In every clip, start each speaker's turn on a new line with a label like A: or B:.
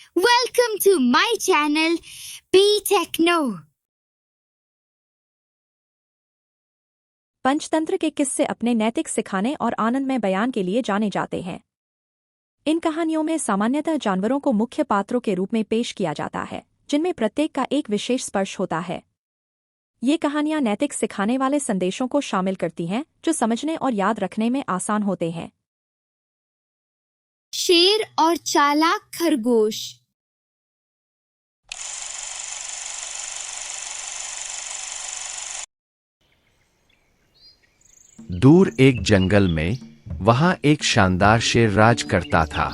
A: Welcome to my channel, Be Techno.
B: Panchatantra के किस्से अपने नैतिक सिखाने और आनंदमय बयान के लिए जाने जाते हैं। इन कहानियों में सामान्यतः जानवरों को मुख्य पात्रों के रूप में पेश किया जाता है, जिनमें प्रत्येक का एक विशेष स्पर्श होता है। ये कहानियां नैतिक सिखाने वाले संदेशों को शामिल करती हैं, जो समझने और याद रखने में आसान होते हैं।
A: शेर और चालाक खरगोश।
C: दूर एक जंगल में वहां एक शानदार शेर राज करता था।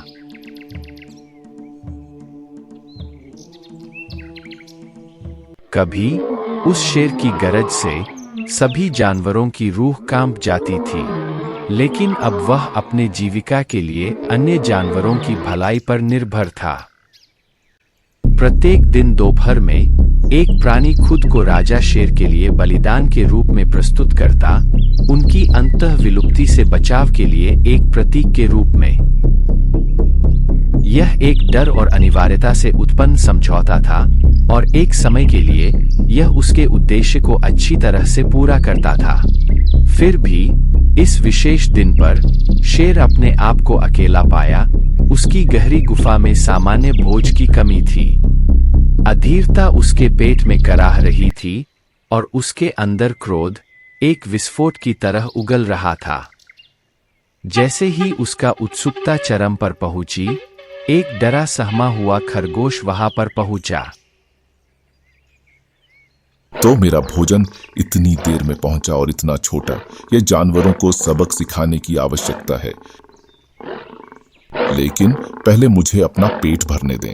C: कभी उस शेर की गरज से सभी जानवरों की रूह कांप जाती थी, लेकिन अब वह अपने जीविका के लिए अन्य जानवरों की भलाई पर निर्भर था। प्रत्येक दिन दोपहर में एक प्राणी खुद को राजा शेर के लिए बलिदान के रूप में प्रस्तुत करता, उनकी अंतः विलुप्ति से बचाव के लिए एक प्रतीक के रूप में। यह एक डर और अनिवार्यता से उत्पन्न समझौता था, और एक समय के लिए यह उसके उद्देश्य को अच्छी तरह से पूरा करता था। फिर भी इस विशेष दिन पर शेर अपने आप को अकेला पाया। उसकी गहरी गुफा में सामान्य भोज की कमी थी। अधीरता उसके पेट में कराह रही थी और उसके अंदर क्रोध एक विस्फोट की तरह उगल रहा था। जैसे ही उसका उत्सुकता चरम पर पहुंची, एक डरा सहमा हुआ खरगोश वहां पर पहुंचा।
D: तो मेरा भोजन इतनी देर में पहुंचा और इतना छोटा। ये जानवरों को सबक सिखाने की आवश्यकता है, लेकिन पहले मुझे अपना पेट भरने दें।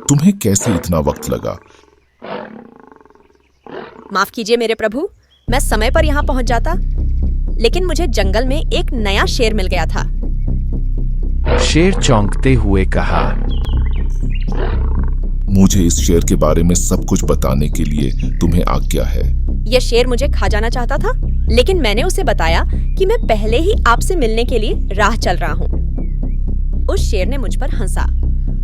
D: तुम्हें कैसे इतना वक्त लगा?
E: माफ कीजिए मेरे प्रभु, मैं समय पर यहाँ पहुंच जाता, लेकिन मुझे जंगल में एक नया शेर मिल गया था।
C: शेर चौंकते हुए कहा,
D: मुझे इस शेर के बारे में सब कुछ बताने के लिए तुम्हें आज्ञा है।
E: यह शेर मुझे खा जाना चाहता था, लेकिन मैंने उसे बताया कि मैं पहले ही आपसे मिलने के लिए राह चल रहा हूँ। उस शेर ने मुझ पर हंसा।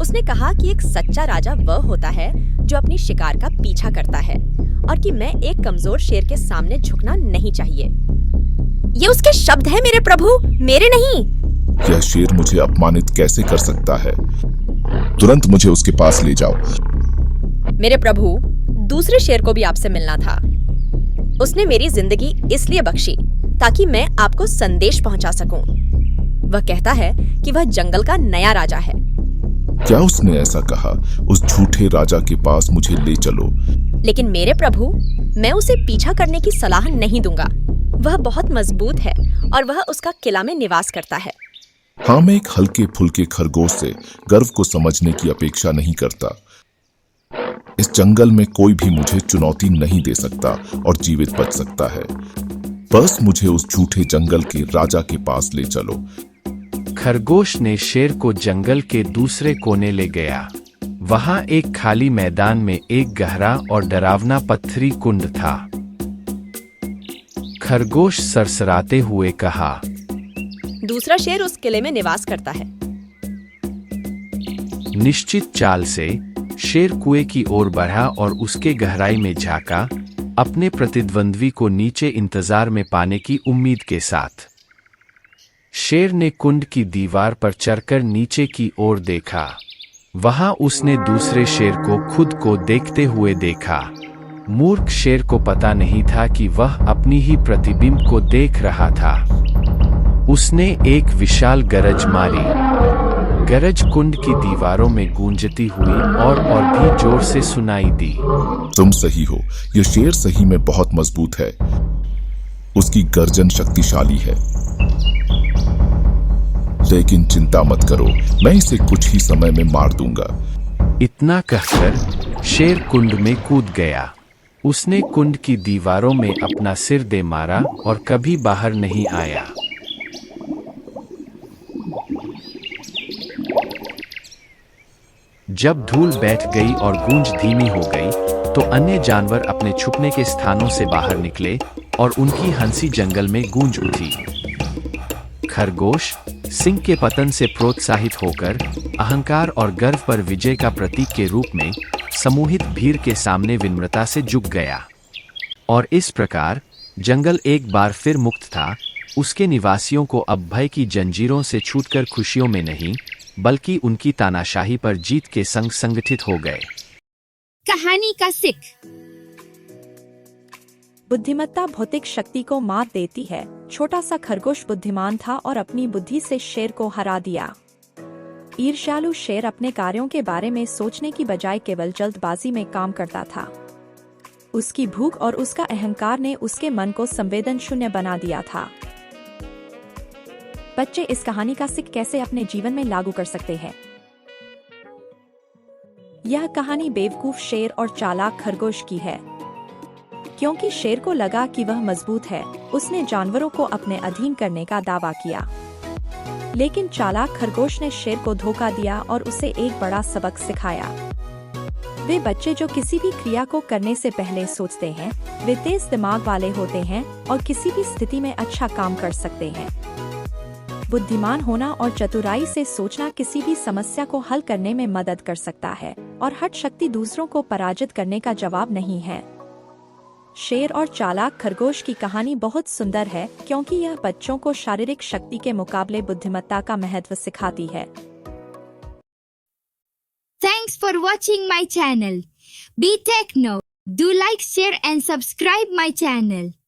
E: उसने कहा कि एक सच्चा राजा वह होता है जो अपनी शिकार का पीछा करता है, और कि मैं एक कमजोर शेर के सामने झुकना नहीं चाहिए। ये उसके शब्द हैं मेरे प्रभु, मेरे नहीं।
D: यह शेर मुझे अपमानित कैसे कर सकता है? तुरंत मुझे उसके पास ले जाओ।
E: मेरे प्रभु, दूसरे शेर को भी आपसे मिलना था। उसने मेरी जिंदगी इसलिए बख्शी ताकि मैं आपको संदेश पहुंचा सकूं। वह कहता है कि वह जंगल का नया राजा है।
D: क्या उसने ऐसा कहा? उस झूठे राजा के पास मुझे ले चलो।
E: लेकिन मेरे प्रभु, मैं उसे पीछा करने की सलाह नहीं दूंगा। वह बहुत मजबूत है और वह उसका किला में निवास करता है।
D: हाँ, मैं एक हल्के फुल्के खरगोश से गर्व को समझने की अपेक्षा नहीं करता। इस जंगल में कोई भी मुझे चुनौती नहीं दे सकता और जीवित बच सकता है। बस मुझे उस झूठे जंगल के राजा के पास ले चलो।
C: खरगोश ने शेर को जंगल के दूसरे कोने ले गया। वहां एक खाली मैदान में एक गहरा और डरावना पत्थरी कुंड था। खरगोश सरसराते हुए कहा,
E: दूसरा शेर उस किले में निवास करता है।
C: निश्चित चाल से शेर कुएं की ओर बढ़ा और उसके गहराई में झांका, अपने प्रतिद्वंद्वी को नीचे इंतजार में पाने की उम्मीद के साथ। शेर ने कुंड की दीवार पर चढ़कर नीचे की ओर देखा। वहां उसने दूसरे शेर को खुद को देखते हुए देखा। मूर्ख शेर को पता नहीं था कि वह अपनी ही प्रतिबिंब को देख रहा था। उसने एक विशाल गरज मारी। गरज कुंड की दीवारों में गूंजती हुई और भी जोर से सुनाई दी।
D: तुम सही हो, यह शेर सही में बहुत मजबूत है। उसकी गर्जन शक्तिशाली है, लेकिन चिंता मत करो, मैं इसे कुछ ही समय में मार दूंगा।
C: इतना कहकर शेर कुंड में कूद गया। उसने कुंड की दीवारों में अपना सिर दे मारा और कभी बाहर नहीं आया। जब धूल बैठ गई और गूंज धीमी हो गई, तो अन्य जानवर अपने छुपने के स्थानों से बाहर निकले और उनकी हंसी जंगल में गूंज उठी। खरगोश सिंह के पतन से प्रोत्साहित होकर अहंकार और गर्व पर विजय का प्रतीक के रूप में समूहित भीड़ के सामने विनम्रता से झुक गया। और इस प्रकार जंगल एक बार फिर मुक्त था। उसके निवासियों को अब भय की जंजीरों से छूटकर खुशियों में नहीं, बल्कि उनकी तानाशाही पर जीत के संग संगठित हो गए।
A: कहानी का सीख।
B: बुद्धिमत्ता भौतिक शक्ति को मात देती है। छोटा सा खरगोश बुद्धिमान था और अपनी बुद्धि से शेर को हरा दिया। ईर्ष्यालु शेर अपने कार्यों के बारे में सोचने की बजाय केवल जल्दबाजी में काम करता था। उसकी भूख और उसका अहंकार ने उसके मन को संवेदन शून्य बना दिया था। बच्चे इस कहानी का सीख कैसे अपने जीवन में लागू कर सकते हैं? यह कहानी बेवकूफ शेर और चालाक खरगोश की है। क्योंकि शेर को लगा कि वह मजबूत है, उसने जानवरों को अपने अधीन करने का दावा किया। लेकिन चालाक खरगोश ने शेर को धोखा दिया और उसे एक बड़ा सबक सिखाया। वे बच्चे जो किसी भी क्रिया को करने से पहले सोचते हैं, वे तेज दिमाग वाले होते हैं और किसी भी स्थिति में अच्छा काम कर सकते हैं। बुद्धिमान होना और चतुराई से सोचना किसी भी समस्या को हल करने में मदद कर सकता है, और हठ शक्ति दूसरों को पराजित करने का जवाब नहीं है। शेर और चालाक खरगोश की कहानी बहुत सुंदर है, क्योंकि यह बच्चों को शारीरिक शक्ति के मुकाबले बुद्धिमत्ता का महत्व सिखाती है।
A: Thanks for watching my channel. Be Techno. Do like, share and subscribe my channel.